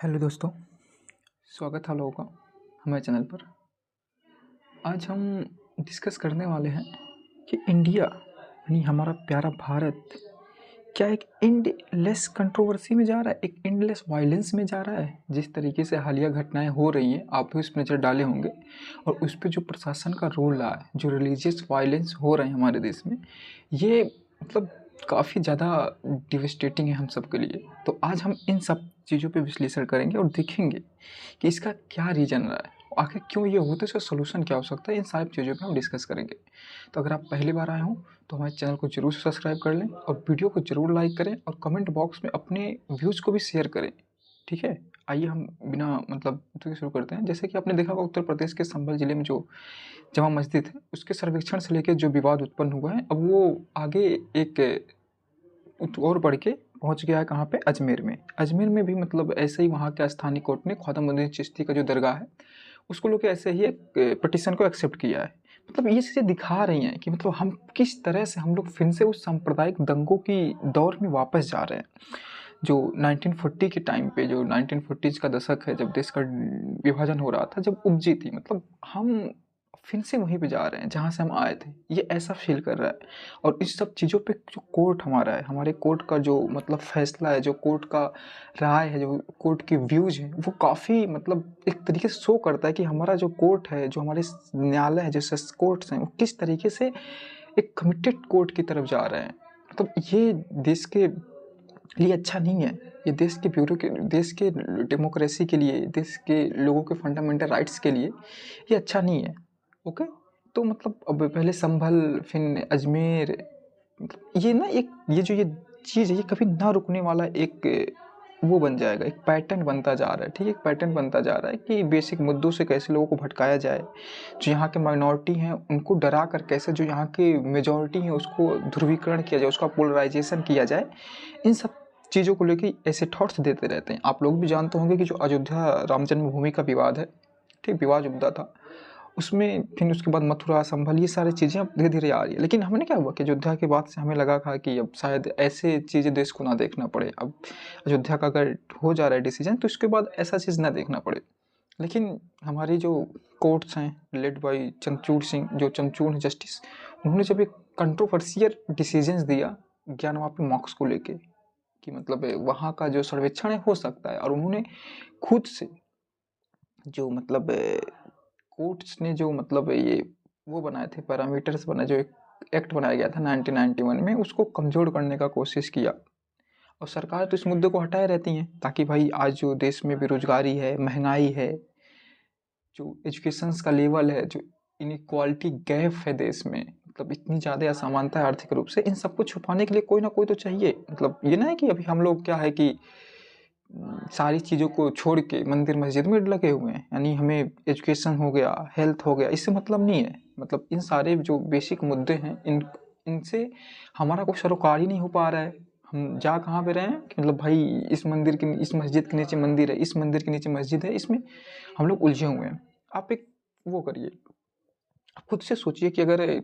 Hello दोस्तों, स्वागत है आप लोगों का हमारे चैनल पर। आज हम डिस्कस करने वाले हैं कि इंडिया यानी हमारा प्यारा भारत क्या एक एंडलेस कंट्रोवर्सी में जा रहा है, एक एंडलेस वायलेंस में जा रहा है। जिस तरीके से हालिया घटनाएं हो रही हैं, आप भी उस पर नज़र डाले होंगे, और उस पर जो प्रशासन का रोल रहा है, जो रिलीजियस वायलेंस हो रहे हैं हमारे देश में, ये मतलब काफ़ी ज़्यादा डिवेस्टेटिंग है हम सब के लिए। तो आज हम इन सब चीज़ों पे विश्लेषण करेंगे और देखेंगे कि इसका क्या रीज़न रहा है, आखिर क्यों ये होता है, इसका सोल्यूशन क्या हो सकता है। इन सारी चीज़ों पे हम डिस्कस करेंगे। तो अगर आप पहली बार आए हों तो हमारे चैनल को जरूर सब्सक्राइब कर लें और वीडियो को जरूर लाइक करें और कमेंट बॉक्स में अपने व्यूज़ को भी शेयर करें। ठीक है, आइए हम बिना मतलब तो शुरू करते हैं। जैसे कि आपने देखा होगा, उत्तर प्रदेश के संभल जिले में जो जमा मस्जिद है, उसके सर्वेक्षण से लेकर जो विवाद उत्पन्न हुआ है, अब वो आगे एक और बढ़ के पहुंच गया है कहाँ पे, अजमेर में। अजमेर में भी मतलब ऐसे ही वहाँ के स्थानीय कोर्ट ने ख्वाजा चिश्ती का जो दरगाह है उसको लोग ऐसे ही एक पिटिशन को एक्सेप्ट किया है। मतलब ये चीज़ें दिखा रही हैं कि मतलब हम किस तरह से हम लोग फिर से उस सांप्रदायिक दंगों की दौर में वापस जा रहे हैं, जो 1940 के टाइम पे, जो 1940s का दशक है, जब देश का विभाजन हो रहा था, जब उपजी थी। मतलब हम फिर से वहीं पे जा रहे हैं जहाँ से हम आए थे, ये ऐसा फील कर रहा है। और इस सब चीज़ों पे जो कोर्ट हमारा है, हमारे कोर्ट का जो मतलब फैसला है, जो कोर्ट का राय है, जो कोर्ट के व्यूज हैं, वो काफ़ी मतलब एक तरीके से शो करता है कि हमारा जो कोर्ट है, जो हमारे न्यायालय है, जो सेस कोर्ट्स हैं, वो किस तरीके से एक कमिटेड कोर्ट की तरफ जा रहे हैं। मतलब ये देश के लिए अच्छा नहीं है। ये देश के ब्यूरो के, देश के डेमोक्रेसी के लिए, देश के लोगों के फंडामेंटल राइट्स के लिए ये अच्छा नहीं है। ओके, तो मतलब अब पहले संभल, फिर अजमेर, मतलब ये ना एक ये चीज़ है, ये कभी ना रुकने वाला एक वो बन जाएगा, एक पैटर्न बनता जा रहा है। ठीक है, एक पैटर्न बनता जा रहा है कि बेसिक मुद्दों से कैसे लोगों को भटकाया जाए, जो यहाँ के माइनॉरिटी हैं उनको डरा कर कैसे जो यहाँ के मेजॉरिटी हैं उसको ध्रुवीकरण किया जाए, उसका पोलराइजेशन किया जाए। इन सब चीज़ों को लेके ऐसे थॉट्स देते रहते हैं। आप लोग भी जानते होंगे कि जो अयोध्या राम जन्मभूमि का विवाद है, ठीक, विवाद उपदा था, उसमें फिर उसके बाद मथुरा, संभल, ये सारी चीज़ें अब धीरे धीरे आ रही है। लेकिन हमने क्या हुआ कि अयोध्या के बाद से हमें लगा था कि अब शायद ऐसे चीज़ें देश को ना देखना पड़े। अब अयोध्या का अगर हो जा रहा है डिसीजन, तो इसके बाद ऐसा चीज़ ना देखना पड़े। लेकिन हमारी जो कोर्ट्स हैं लेड बाई चंद्रचूड़ सिंह, जो चंद्रचूड़ जस्टिस, उन्होंने जब एक कंट्रोवर्शियल डिसीजंस दिया ज्ञानवापी मॉक्स को लेके, कि मतलब वहाँ का जो सर्वेक्षण है हो सकता है, और उन्होंने खुद से जो मतलब कोर्ट्स ने जो मतलब ये वो बनाए थे, पैरामीटर्स बनाए, जो एक एक्ट बनाया गया था 1991 में, उसको कमज़ोर करने का कोशिश किया। और सरकार तो इस मुद्दे को हटाए रहती हैं ताकि भाई आज जो देश में बेरोजगारी है, महंगाई है, जो एजुकेशन का लेवल है, जो इनक्वालिटी गैप है देश में, मतलब इतनी ज़्यादा असमानता है आर्थिक रूप से, इन सबको छुपाने के लिए कोई ना कोई तो चाहिए। मतलब ये ना है कि अभी हम लोग क्या है कि सारी चीज़ों को छोड़ के मंदिर मस्जिद में लगे हुए हैं, यानी हमें एजुकेशन हो गया, हेल्थ हो गया, इससे मतलब नहीं है। मतलब इन सारे जो बेसिक मुद्दे हैं, इनसे हमारा कोई सरोकार ही नहीं हो पा रहा है। हम जा कहाँ पे रहे हैं कि मतलब भाई इस मंदिर के, इस मस्जिद के नीचे मंदिर है, इस मंदिर के नीचे मस्जिद है, इसमें हम लोग उलझे हुए हैं। आप एक वो करिए, खुद से सोचिए कि अगर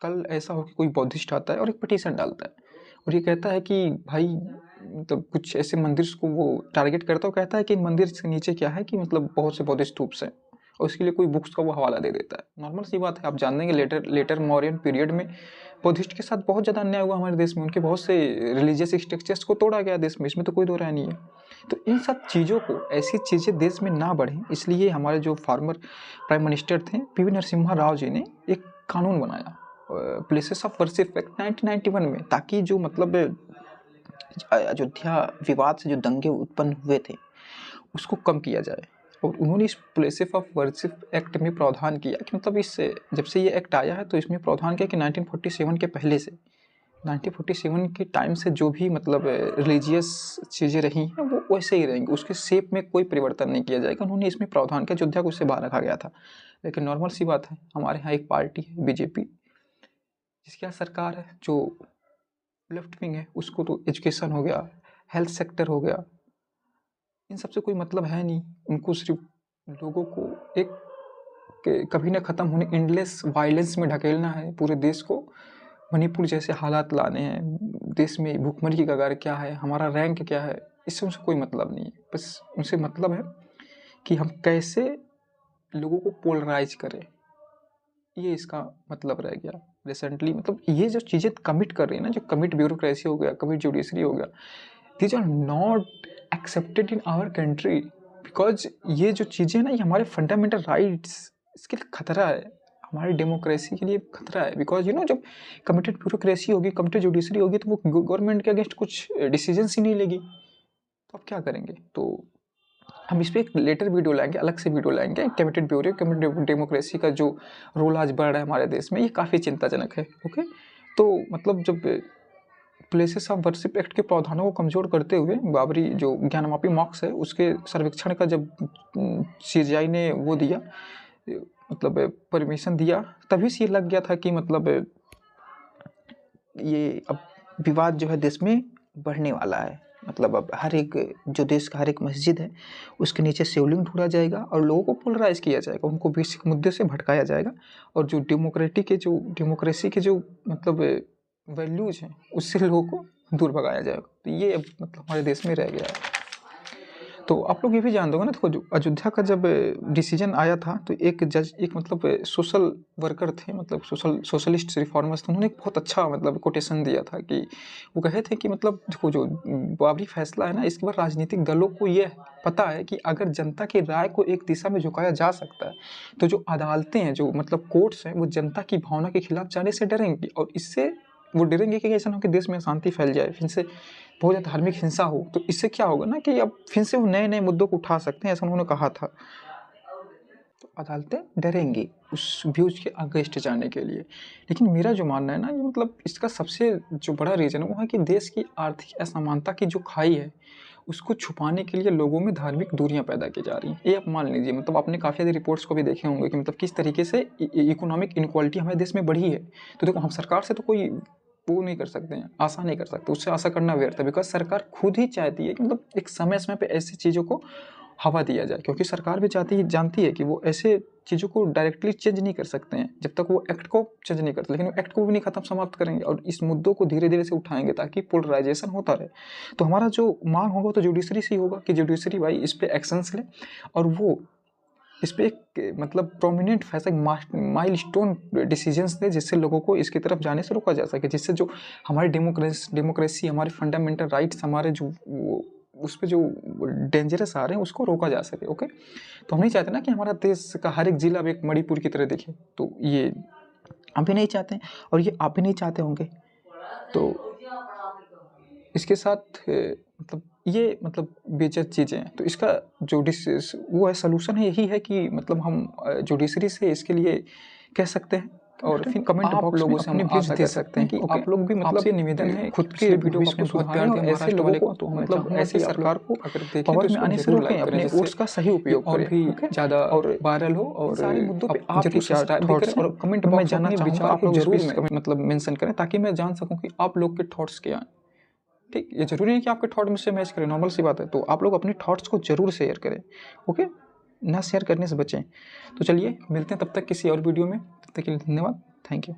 कल ऐसा हो कि कोई बौद्धिस्ट आता है और एक पिटीशन डालता है और ये कहता है कि भाई मतलब कुछ ऐसे मंदिर को वो टारगेट करता है और कहता है कि इन मंदिर के नीचे क्या है कि मतलब बहुत से बौद्धिस्ट स्तूप्स हैं, और उसके लिए कोई बुक्स का वो हवाला दे देता है। नॉर्मल सी बात है, आप जानेंगे लेटर मौर्यन पीरियड में बौद्धिस्ट के साथ बहुत ज़्यादा अन्याय हुआ हमारे देश में, उनके बहुत से रिलीजियस स्ट्रक्चर्स को तोड़ा गया देश में, इसमें तो कोई दो राय नहीं है। तो इन सब चीज़ों को, ऐसी चीज़ें देश में ना बढ़ें, इसलिए हमारे जो फार्मर प्राइम मिनिस्टर थे पीवी नरसिम्हा राव जी ने एक कानून बनाया, प्लेसेस ऑफ वर्शिप एक्ट 1991 में, ताकि जो मतलब अयोध्या विवाद से जो दंगे उत्पन्न हुए थे उसको कम किया जाए। और उन्होंने इस प्लेसेस ऑफ वर्शिप एक्ट में प्रावधान किया कि मतलब इससे जब से ये एक्ट आया है तो इसमें प्रावधान किया कि 1947 के पहले से, 1947 के टाइम से जो भी मतलब रिलीजियस चीज़ें रही हैं वो वैसे ही रहेंगी, उसके शेप में कोई परिवर्तन नहीं किया जाएगा। उन्होंने इसमें प्रावधान किया, अयोध्या को उससे बाहर रखा गया था। लेकिन नॉर्मल सी बात है, हमारे यहाँ एक पार्टी है बीजेपी, जिसके यहाँ सरकार है जो लेफ्ट विंग है, उसको तो एजुकेशन हो गया, हेल्थ सेक्टर हो गया, इन सब से कोई मतलब है नहीं। उनको सिर्फ लोगों को एक कभी ना ख़त्म होने एंडलेस वायलेंस में ढकेलना है पूरे देश को। मणिपुर जैसे हालात लाने हैं, देश में भूखमरी की कगार क्या है, हमारा रैंक क्या है, इससे उनसे कोई मतलब नहीं है। बस उनसे मतलब है कि हम कैसे लोगों को पोलराइज करें, ये इसका मतलब रह गया रिसेंटली। मतलब ये जो चीज़ें कमिट कर रही है ना, जो कमिट ब्यूरोक्रेसी हो गया, कमिट जुडिशरी हो गया, these are not accepted in our country, because ये जो चीज़ें ना, ये हमारे फंडामेंटल राइट्स, इसके लिए खतरा है, हमारी डेमोक्रेसी के लिए खतरा है। बिकॉज जब कमिटेड ब्यूरोक्रेसी होगी, कमिटेड जुडिशरी होगी, तो वो गवर्नमेंट के अगेंस्ट कुछ डिसीजंस ही नहीं लेगी, तो अब क्या करेंगे? तो हम इस पर एक लेटर वीडियो लाएंगे, अलग से वीडियो लाएंगे। कमिटेड ब्यूरो, कमिटेड डेमोक्रेसी का जो रोल आज बढ़ रहा है हमारे देश में, ये काफ़ी चिंताजनक है। ओके, तो मतलब जब प्लेसेस ऑफ वर्शिप एक्ट के प्रावधानों को कमज़ोर करते हुए बाबरी जो ज्ञानवापी मॉक्स है, उसके सर्वेक्षण का जब CGI ने वो दिया, मतलब परमिशन दिया, तभी से ये लग गया था कि मतलब ये अब विवाद जो है देश में बढ़ने वाला है। मतलब अब हर एक जो देश का हर एक मस्जिद है, उसके नीचे शिवलिंग ढूंढा जाएगा और लोगों को पोलराइज किया जाएगा, उनको बेसिक मुद्दे से भटकाया जाएगा, और जो डेमोक्रेसी के जो मतलब वैल्यूज हैं, उससे लोगों को दूर भगाया जाएगा। तो ये अब मतलब हमारे देश में रह गया है। तो आप लोग ये भी जानते होंगे ना, देखो जो अयोध्या का जब डिसीजन आया था, तो एक जज, एक मतलब सोशल वर्कर थे, मतलब सोशलिस्ट रिफॉर्मर्स थे, उन्होंने एक बहुत अच्छा मतलब कोटेशन दिया था कि वो कहे थे कि मतलब देखो जो बाबरी फैसला है ना, इसके बाद राजनीतिक दलों को ये पता है कि अगर जनता की राय को एक दिशा में झुकाया जा सकता है, तो जो अदालतें हैं, जो मतलब कोर्ट्स हैं, वो जनता की भावना के खिलाफ जाने से डरेंगी, और इससे वो डरेंगे कि ऐसा ना हो कि देश में अशांति फैल जाए, फिर से बहुत ज़्यादा धार्मिक हिंसा हो। तो इससे क्या होगा ना कि अब फिर से वो नए नए मुद्दों को उठा सकते हैं, ऐसा उन्होंने कहा था। तो अदालतें डरेंगी उस व्यूज के अगेंस्ट जाने के लिए। लेकिन मेरा जो मानना है ना, ये मतलब इसका सबसे जो बड़ा रीज़न है वो है कि देश की आर्थिक असमानता की जो खाई है, उसको छुपाने के लिए लोगों में धार्मिक दूरियां पैदा की जा रही हैं। ये आप मान लीजिए, मतलब आपने काफ़ी सारी रिपोर्ट्स को भी देखे होंगे कि मतलब किस तरीके से इकोनॉमिक इनक्वालिटी हमारे देश में बढ़ी है। तो देखो, हम सरकार से तो कोई वो नहीं कर सकते हैं, आशा नहीं कर सकते, उससे आशा करना व्यर्थ है, बिकॉज सरकार खुद ही चाहती है कि मतलब एक समय समय पे ऐसी चीज़ों को हवा दिया जाए, क्योंकि सरकार भी जानती है कि वो ऐसे चीज़ों को डायरेक्टली चेंज नहीं कर सकते हैं जब तक वो एक्ट को चेंज नहीं करते, लेकिन वो एक्ट को भी नहीं खत्म समाप्त करेंगे, और इस मुद्दों को धीरे धीरे से उठाएंगे ताकि पोलराइजेशन होता रहे। तो हमारा जो मांग होगा तो जुडिशरी से ही होगा कि जुडिशरी भाई इस पर एक्शंस ले, और वो इस पर एक मतलब प्रोमिनेंट फैसला, माइलस्टोन डिसीजंस दे, जिससे लोगों को इसकी तरफ जाने से रोका जा सके, जिससे जो हमारी डेमोक्रेसी, हमारे फंडामेंटल राइट्स, हमारे जो उस पर जो डेंजरस आ रहे हैं, उसको रोका जा सके। ओके, तो हम नहीं चाहते ना कि हमारा देश का हर एक जिला एक मणिपुर की तरह दिखे, तो ये हम भी नहीं चाहते हैं, और ये आप भी नहीं चाहते होंगे। तो इसके साथ मतलब ये मतलब बेचैन चीज़ें हैं, तो इसका जो वो है सोल्यूशन है, यही है कि मतलब हम जुडिशरी से इसके लिए कह सकते हैं, और फिर कमेंट बॉक्स में अपने व्यूज दे सकते हैं कि आप लोग भी मतलब ये निवेदन है खुद के वीडियो में सुधारें, और ऐसे लोगों को तो मतलब ऐसे सरकार को अगर देखें पावर में आने से रोकें, अपने वोट्स का सही उपयोग करें, और भी ज़्यादा और वायरल हो, और सारे मुद्दों पे आप थॉट्स और कमेंट बॉक्स में जानना चाहूँगा, आप लोग जरूर मतलब मेंशन करें, ताकि मैं जान सकूँ कि आप लोग के थॉट्स क्या हैं। ठीक, ये जरूरी नहीं कि आपके थॉट मुझसे मैच करें, नॉर्मल सी बात है। तो आप लोग अपने थॉट्स को जरूर शेयर करें, ओके, ना शेयर करने से बचें। तो चलिए मिलते हैं तब तक किसी और वीडियो में, तब तक के लिए धन्यवाद, थैंक यू।